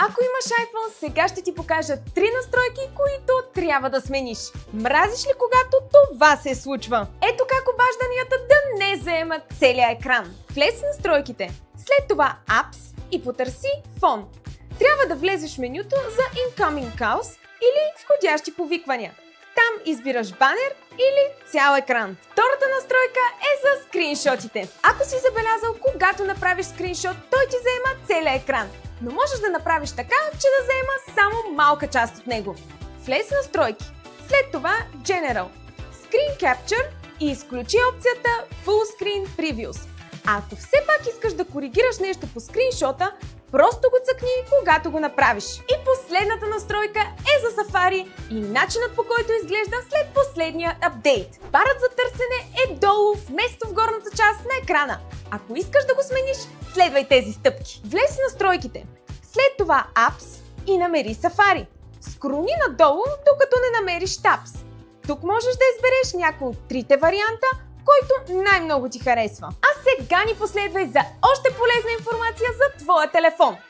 Ако имаш iPhone, сега ще ти покажа 3 настройки, които трябва да смениш. Мразиш ли, когато това се случва? Ето как обажданията да не заемат целия екран. Влез в настройките, след това Apps и потърси Phone. Трябва да влезеш в менюто за Incoming Calls или входящи повиквания. Там избираш банер или цял екран. Втората настройка е за скриншотите. Ако си забелязал, когато направиш скриншот, той ти заема целия екран. Но можеш да направиш така, че да заема само малка част от него. Влез в настройки. След това General, Screen Capture и изключи опцията Full Screen Previews. А ако все пак искаш да коригираш нещо по скриншота, просто го цъкни, когато го направиш. И последната настройка е за Safari и начинът, по който изглежда след последния апдейт. Барът за търсене е долу вместо в горната част на екрана. Ако искаш да го смениш, следвай тези стъпки. Влез в настройките, след това Apps и намери Safari. Скрони надолу, докато не намериш Tabs. Тук можеш да избереш някой от трите варианта, който най-много ти харесва. А сега ни последвай за още полезна информация за твоя телефон.